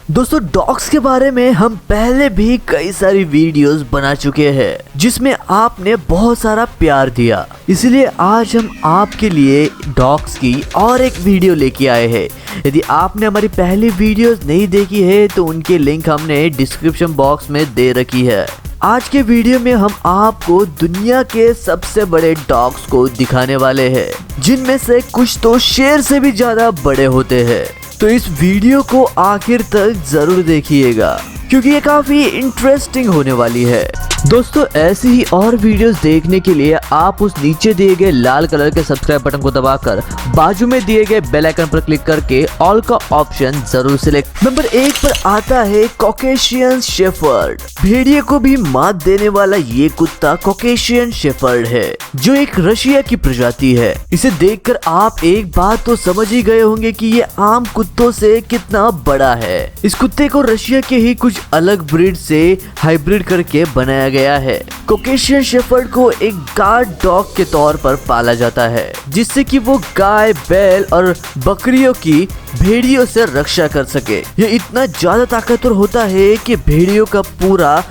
दोस्तों डॉग्स के बारे में हम पहले भी कई सारी वीडियोस बना चुके हैं जिसमें आपने बहुत सारा प्यार दिया, इसलिए आज हम आपके लिए डॉग्स की और एक वीडियो लेके आए हैं। यदि आपने हमारी पहली वीडियोस नहीं देखी है तो उनके लिंक हमने डिस्क्रिप्शन बॉक्स में दे रखी है। आज के वीडियो में हम आपको दुनिया के सबसे बड़े डॉग्स को दिखाने वाले हैं, जिनमें से कुछ तो शेर से भी ज्यादा बड़े होते हैं। तो इस वीडियो को आखिर तक जरूर देखिएगा क्योंकि ये काफी इंटरेस्टिंग होने वाली है। दोस्तों ऐसी ही और वीडियोस देखने के लिए आप उस नीचे दिए गए लाल कलर के सब्सक्राइब बटन को दबाकर बाजू में दिए गए बेल आइकन पर क्लिक करके ऑल का ऑप्शन जरूर सिलेक्ट। नंबर 1 पर आता है कॉकेशियन शेफर्ड। भेड़िए को भी मात देने वाला ये कुत्ता कॉकेशियन शेफर्ड है, जो एक रशिया की प्रजाति है। इसे देखकर आप एक बात तो समझ ही गए होंगे कि ये आम कुत्तों से कितना बड़ा है। इस कुत्ते को रशिया के ही कुछ अलग ब्रीड से हाइब्रिड करके बनाया गया है। कॉकेशियन शेफर्ड को एक गार्ड डॉग के तौर पर पाला जाता है, जिससे कि वो गाय, बैल और बकरियों की भेड़ियों से रक्षा कर सके। ये इतना ज्यादा ताकतवर होता है कि भेड़ियों का पूरा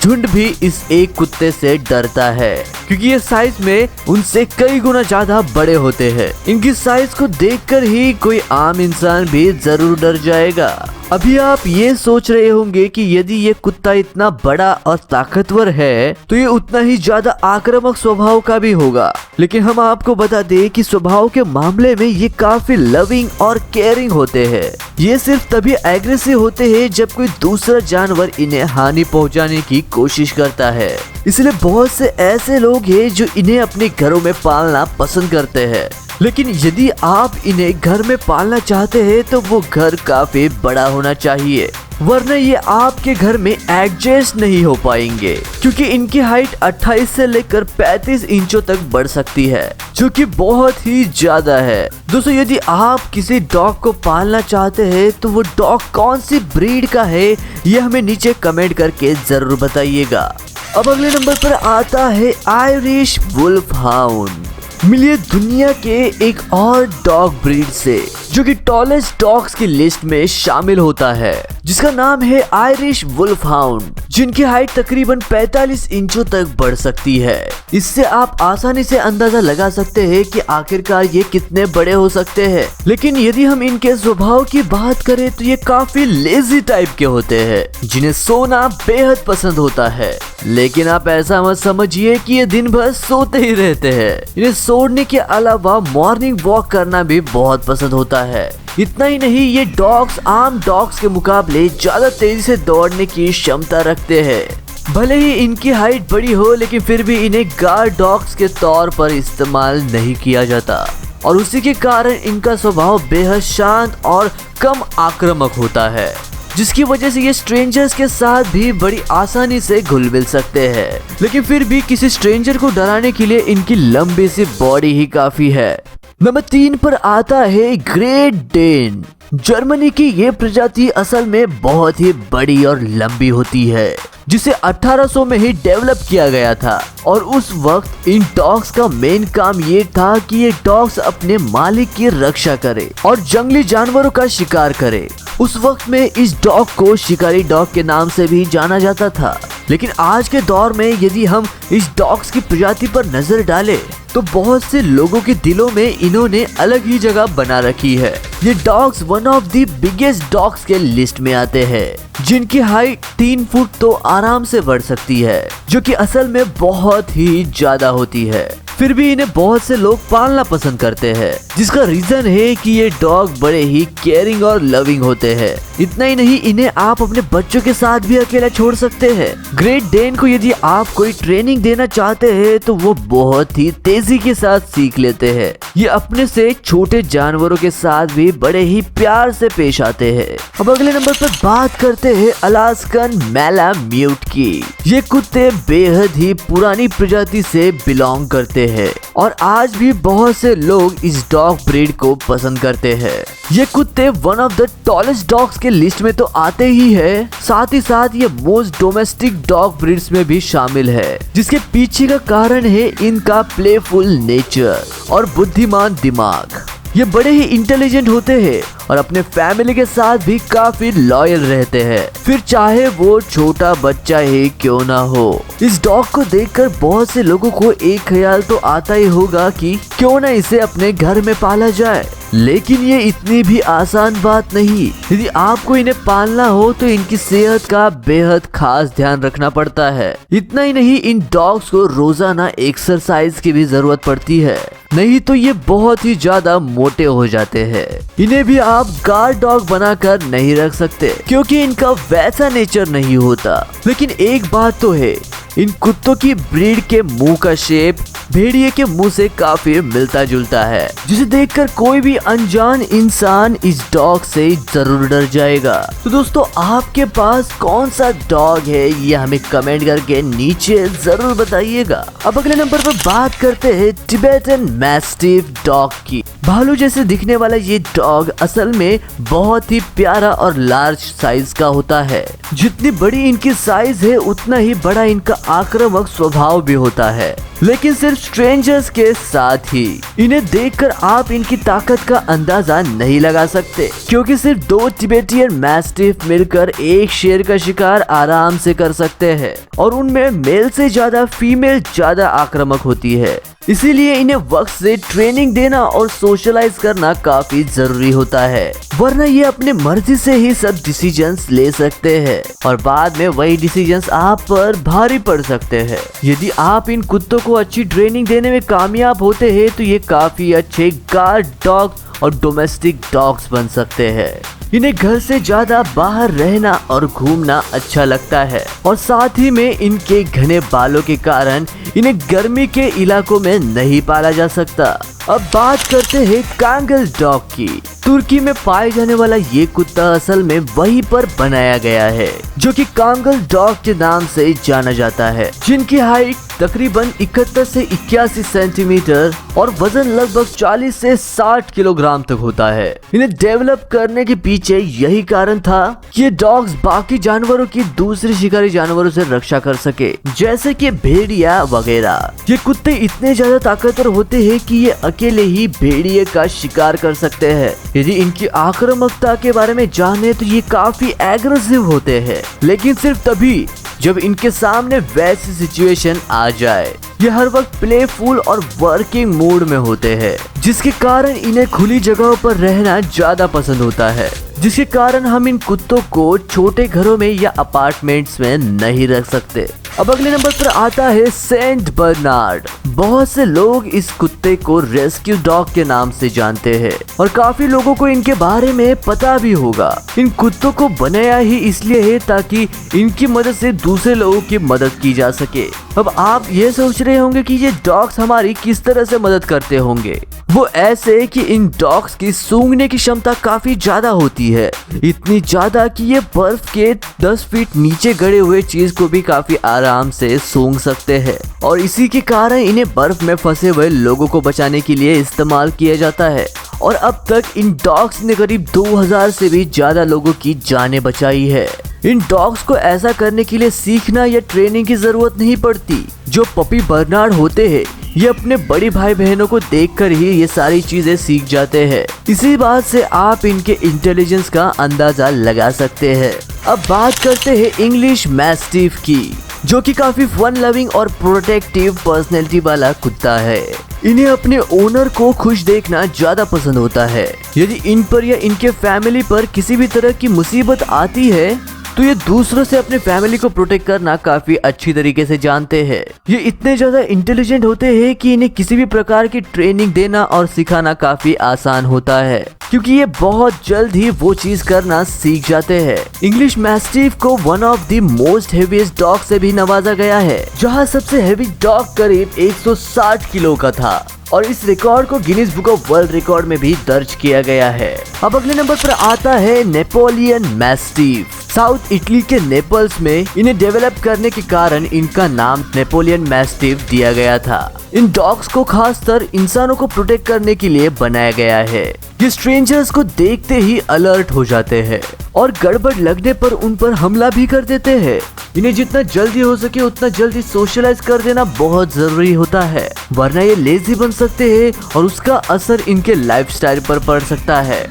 झुंड भी इस एक कुत्ते से डरता है, क्योंकि ये साइज में उनसे कई गुना ज्यादा बड़े होते हैं। इनकी साइज को देखकर ही कोई आम इंसान भी जरूर डर जाएगा। अभी आप ये सोच रहे होंगे कि यदि ये कुत्ता इतना बड़ा और ताकतवर है तो ये उतना ही ज्यादा आक्रामक स्वभाव का भी होगा, लेकिन हम आपको बता दें कि स्वभाव के मामले में ये काफी लविंग और केयरिंग होते हैं। ये सिर्फ तभी एग्रेसिव होते हैं जब कोई दूसरा जानवर इन्हें हानि पहुंचाने की कोशिश करता है। इसलिए बहुत से ऐसे लोग हैं जो इन्हें अपने घरों में पालना पसंद करते हैं, लेकिन यदि आप इन्हें घर में पालना चाहते हैं तो वो घर काफी बड़ा होना चाहिए, वरना ये आपके घर में एडजस्ट नहीं हो पाएंगे, क्योंकि इनकी हाइट 28 से लेकर 35 इंचों तक बढ़ सकती है, जो कि बहुत ही ज्यादा है। दोस्तों यदि आप किसी डॉग को पालना चाहते हैं तो वो डॉग कौन सी ब्रीड का है ये हमें नीचे कमेंट करके जरूर बताइएगा। अब अगले नंबर पर आता है आयरिश वुल्फ हाउंड। मिलिए दुनिया के एक और डॉग ब्रीड से जो कि टॉलेस्ट डॉग्स की लिस्ट में शामिल होता है, जिसका नाम है आयरिश वुल्फ हाउंड, जिनकी हाइट तकरीबन 45 इंचों तक बढ़ सकती है। इससे आप आसानी से अंदाजा लगा सकते हैं कि आखिरकार ये कितने बड़े हो सकते हैं। लेकिन यदि हम इनके स्वभाव की बात करें तो ये काफी लेजी टाइप के होते हैं, जिन्हें सोना बेहद पसंद होता है। लेकिन आप ऐसा मत समझिए कि ये दिन भर सोते ही रहते हैं। इन्हें सोने के अलावा मॉर्निंग वॉक करना भी बहुत पसंद होता है। इतना ही नहीं, ये डॉग्स आम डॉग्स के मुकाबले ज्यादा तेजी से दौड़ने की क्षमता रखते हैं। भले ही इनकी हाइट बड़ी हो, लेकिन फिर भी इन्हें गार्ड डॉग्स के तौर पर इस्तेमाल नहीं किया जाता, और उसी के कारण इनका स्वभाव बेहद शांत और कम आक्रामक होता है, जिसकी वजह से ये स्ट्रेंजर्स के साथ भी बड़ी आसानी से घुल मिल सकते हैं। लेकिन फिर भी किसी स्ट्रेंजर को डराने के लिए इनकी लंबी सी बॉडी ही काफी है। नंबर 3 पर आता है ग्रेट डेन। जर्मनी की ये प्रजाति असल में बहुत ही बड़ी और लंबी होती है, जिसे 1800 में ही डेवलप किया गया था, और उस वक्त इन डॉग्स का मेन काम ये था कि ये डॉग्स अपने मालिक की रक्षा करे और जंगली जानवरों का शिकार करे। उस वक्त में इस डॉग को शिकारी डॉग के नाम से भी जाना जाता था, लेकिन आज के दौर में यदि हम इस डॉग्स की प्रजाति पर नजर डालें तो बहुत से लोगों के दिलों में इन्होंने अलग ही जगह बना रखी है। ये dogs one of the biggest dogs के लिस्ट में आते हैं, जिनकी हाइट 3 फुट तो आराम से बढ़ सकती है, जो कि असल में बहुत ही ज्यादा होती है। फिर भी इन्हें बहुत से लोग पालना पसंद करते हैं, जिसका रीजन है कि ये डॉग बड़े ही केयरिंग और लविंग होते हैं। इतना ही नहीं, इन्हें आप अपने बच्चों के साथ भी अकेला छोड़ सकते हैं। ग्रेट डेन को यदि आप कोई ट्रेनिंग देना चाहते हैं तो वो बहुत ही तेजी के साथ सीख लेते हैं। ये अपने से छोटे जानवरों के साथ भी बड़े ही प्यार से पेश आते हैं। अब अगले नंबर पर बात करते हैं अलास्कन मैलाम्यूट की। ये कुत्ते बेहद ही पुरानी प्रजाति से बिलोंग करते हैं और आज भी बहुत से लोग इस डॉग ब्रीड को पसंद करते हैं। ये कुत्ते one of the tallest dogs के लिस्ट में तो आते ही है, साथ ही साथ ये मोस्ट डोमेस्टिक डॉग ब्रीड्स में भी शामिल है, जिसके पीछे का कारण है इनका प्लेफुल नेचर और बुद्धिमान दिमाग। ये बड़े ही इंटेलिजेंट होते हैं और अपने फैमिली के साथ भी काफी लॉयल रहते हैं, फिर चाहे वो छोटा बच्चा ही क्यों ना हो। इस डॉग को देखकर बहुत से लोगों को एक ख्याल तो आता ही होगा कि क्यों ना इसे अपने घर में पाला जाए, लेकिन ये इतनी भी आसान बात नहीं। यदि आपको इन्हें पालना हो तो इनकी सेहत का बेहद खास ध्यान रखना पड़ता है। इतना ही नहीं, इन डॉग्स को रोजाना एक्सरसाइज की भी जरूरत पड़ती है, नहीं तो ये बहुत ही ज्यादा मोटे हो जाते हैं। इन्हें भी आप गार्ड डॉग बनाकर नहीं रख सकते क्योंकि इनका वैसा नेचर नहीं होता। लेकिन एक बात तो है, इन कुत्तों की ब्रीड के मुंह का शेप भेड़िए के मुंह से काफी मिलता जुलता है, जिसे देखकर कोई भी अनजान इंसान इस डॉग से जरूर डर जाएगा। तो दोस्तों, आपके पास कौन सा डॉग है ये हमें कमेंट करके नीचे जरूर बताइएगा। अब अगले नंबर पर बात करते हैं टिबेटन मैस्टिफ डॉग की। भालू जैसे दिखने वाला ये डॉग असल में बहुत ही प्यारा और लार्ज साइज का होता है। जितनी बड़ी इनकी साइज है उतना ही बड़ा इनका आक्रामक स्वभाव भी होता है, लेकिन सिर्फ स्ट्रेंजर्स के साथ ही। इन्हें देखकर आप इनकी ताकत का अंदाजा नहीं लगा सकते क्योंकि सिर्फ 2 टिबेटियन मैस्टिफ मिलकर एक शेर का शिकार आराम से कर सकते हैं और उनमें मेल से ज्यादा फीमेल ज्यादा आक्रामक होती है। इसीलिए इन्हें वक्त से ट्रेनिंग देना और सोशलाइज करना काफी जरूरी होता है, वरना ये अपने मर्जी से ही सब डिसीजंस ले सकते हैं और बाद में वही डिसीजंस आप पर भारी पड़ सकते हैं। यदि आप इन कुत्तों को अच्छी ट्रेनिंग देने में कामयाब होते हैं तो ये काफी अच्छे गार्ड डॉग और डोमेस्टिक डॉग्स बन सकते हैं। इन्हें घर से ज्यादा बाहर रहना और घूमना अच्छा लगता है और साथ ही में इनके घने बालों के कारण इन्हें गर्मी के इलाकों में नहीं पाला जा सकता। अब बात करते हैं कांगल डॉग की। तुर्की में पाए जाने वाला ये कुत्ता असल में वहीं पर बनाया गया है जो कि कांगल डॉग के नाम से जाना जाता है, जिनकी हाइट तकरीबन 71 से 81 सेंटीमीटर और वजन लगभग 40 से 60 किलोग्राम तक होता है। इन्हें डेवलप करने के पीछे यही कारण था कि ये डॉग्स बाकी जानवरों की दूसरे शिकारी जानवरों से रक्षा कर सके, जैसे कि भेड़िया वगैरह। ये कुत्ते इतने ज्यादा ताकतवर होते हैं कि ये अकेले ही भेड़िए का शिकार कर सकते हैं। यदि इनकी आक्रामकता के बारे में जाने तो ये काफी एग्रेसिव होते हैं, लेकिन सिर्फ तभी जब इनके सामने वैसी सिचुएशन आ जाए। ये हर वक्त प्लेफुल और वर्किंग मूड में होते हैं, जिसके कारण इन्हें खुली जगहों पर रहना ज्यादा पसंद होता है, जिसके कारण हम इन कुत्तों को छोटे घरों में या अपार्टमेंट्स में नहीं रख सकते। अब अगले नंबर पर आता है सेंट बर्नार्ड। बहुत से लोग इस कुत्ते को रेस्क्यू डॉग के नाम से जानते हैं और काफी लोगों को इनके बारे में पता भी होगा। इन कुत्तों को बनाया ही इसलिए है ताकि इनकी मदद से दूसरे लोगों की मदद की जा सके। अब आप ये सोच रहे होंगे कि ये डॉग्स हमारी किस तरह से मदद करते होंगे। वो ऐसे कि इन डॉग्स की सूंघने की क्षमता काफी ज्यादा होती है, इतनी ज्यादा कि ये बर्फ के 10 फीट नीचे गड़े हुए चीज को भी काफी आराम से सूंघ सकते हैं और इसी के कारण इन्हें बर्फ में फंसे हुए लोगों को बचाने के लिए इस्तेमाल किया जाता है। और अब तक इन डॉग्स ने करीब 2000 से भी ज्यादा लोगों की जानें बचाई है। इन डॉग्स को ऐसा करने के लिए सीखना या ट्रेनिंग की जरूरत नहीं पड़ती। जो पपी बर्नार्ड होते हैं ये अपने बड़ी भाई बहनों को देखकर ही ये सारी चीजें सीख जाते हैं। इसी बात से आप इनके इंटेलिजेंस का अंदाजा लगा सकते हैं। अब बात करते हैं इंग्लिश मैस्टिफ की, जो कि काफी फन लविंग और प्रोटेक्टिव पर्सनैलिटी वाला कुत्ता है। इन्हें अपने ओनर को खुश देखना ज्यादा पसंद होता है। यदि इन पर या इनके फैमिली पर किसी भी तरह की मुसीबत आती है तो ये दूसरों से अपने फैमिली को प्रोटेक्ट करना काफी अच्छी तरीके से जानते हैं। ये इतने ज्यादा इंटेलिजेंट होते हैं कि इन्हें किसी भी प्रकार की ट्रेनिंग देना और सिखाना काफी आसान होता है, क्योंकि ये बहुत जल्द ही वो चीज करना सीख जाते हैं। इंग्लिश मैस्टिफ को one of the most heaviest dog से भी नवाजा गया है, जहाँ सबसे हेवी डॉग करीब 160 किलो का था और इस रिकॉर्ड को Guinness book of world record में भी दर्ज किया गया है। अब अगले नंबर पर आता है नेपोलियन मैस्टिफ। साउथ इटली के नेपल्स में इन्हें डेवलप करने के कारण इनका नाम नेपोलियन मैस्टिफ दिया गया था। इन डॉग्स को खासकर इंसानों को प्रोटेक्ट करने के लिए बनाया गया है। ये स्ट्रेंजर्स को देखते ही अलर्ट हो जाते हैं और गड़बड़ लगने पर उन पर हमला भी कर देते हैं। इन्हें जितना जल्दी हो सके उतना जल्दी सोशलाइज कर देना बहुत जरूरी होता है, वरना ये लेजी बन सकते हैं और उसका असर इनके लाइफस्टाइल पर पड़ सकता है।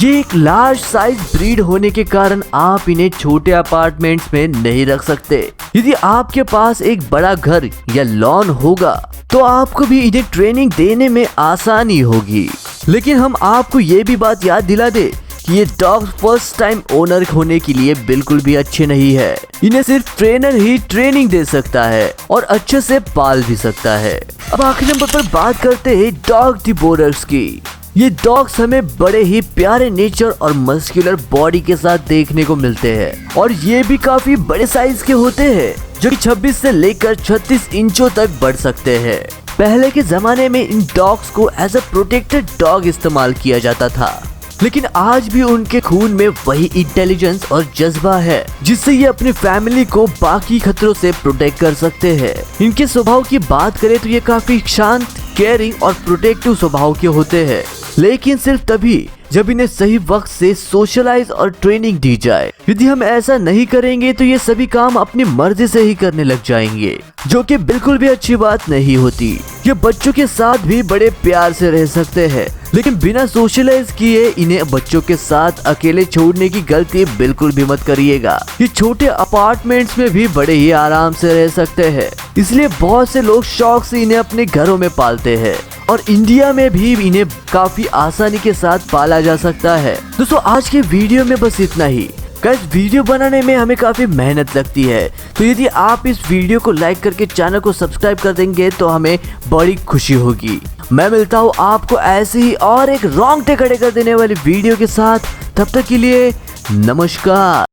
ये एक लार्ज साइज ब्रीड होने के कारण आप इन्हें छोटे अपार्टमेंट्स में नहीं रख सकते। यदि आपके पास एक बड़ा घर या लॉन होगा तो आपको भी इन्हें ट्रेनिंग देने में आसानी होगी। लेकिन हम आपको ये भी बात याद दिला दे कि ये डॉग फर्स्ट टाइम ओनर होने के लिए बिल्कुल भी अच्छे नहीं है। इन्हें सिर्फ ट्रेनर ही ट्रेनिंग दे सकता है और अच्छे से पाल भी सकता है। अब आखिरी नंबर पर बात करते हैं डॉग डिबोरर्स की। ये डॉग्स हमें बड़े ही प्यारे नेचर और मस्कुलर बॉडी के साथ देखने को मिलते हैं और ये भी काफी बड़े साइज के होते हैं, जो कि 26 से लेकर 36 इंचों तक बढ़ सकते हैं। पहले के जमाने में इन डॉग्स को एज अ प्रोटेक्टेड डॉग इस्तेमाल किया जाता था, लेकिन आज भी उनके खून में वही इंटेलिजेंस और जज्बा है जिससे ये अपनी फैमिली को बाकी खतरों से प्रोटेक्ट कर सकते हैं। इनके स्वभाव की बात करें तो ये काफी शांत, केयरिंग और प्रोटेक्टिव स्वभाव के होते हैं, लेकिन सिर्फ तभी जब इन्हें सही वक्त से सोशलाइज और ट्रेनिंग दी जाए। यदि हम ऐसा नहीं करेंगे तो ये सभी काम अपनी मर्जी से ही करने लग जाएंगे, जो कि बिल्कुल भी अच्छी बात नहीं होती। ये बच्चों के साथ भी बड़े प्यार से रह सकते हैं, लेकिन बिना सोशलाइज किए इन्हें बच्चों के साथ अकेले छोड़ने की गलती बिल्कुल भी मत करिएगा। ये छोटे अपार्टमेंट्स में भी बड़े ही आराम से रह सकते हैं, इसलिए बहुत से लोग शौक से इन्हें अपने घरों में पालते हैं और इंडिया में भी इन्हें काफी आसानी के साथ पाला जा सकता है। दोस्तों आज के वीडियो में बस इतना ही। गाइस वीडियो बनाने में हमें काफी मेहनत लगती है, तो यदि आप इस वीडियो को लाइक करके चैनल को सब्सक्राइब कर देंगे तो हमें बड़ी खुशी होगी। मैं मिलता हूँ आपको ऐसे ही और एक रोंगटे खड़े कर देने वाली वीडियो के साथ। तब तक के लिए नमस्कार।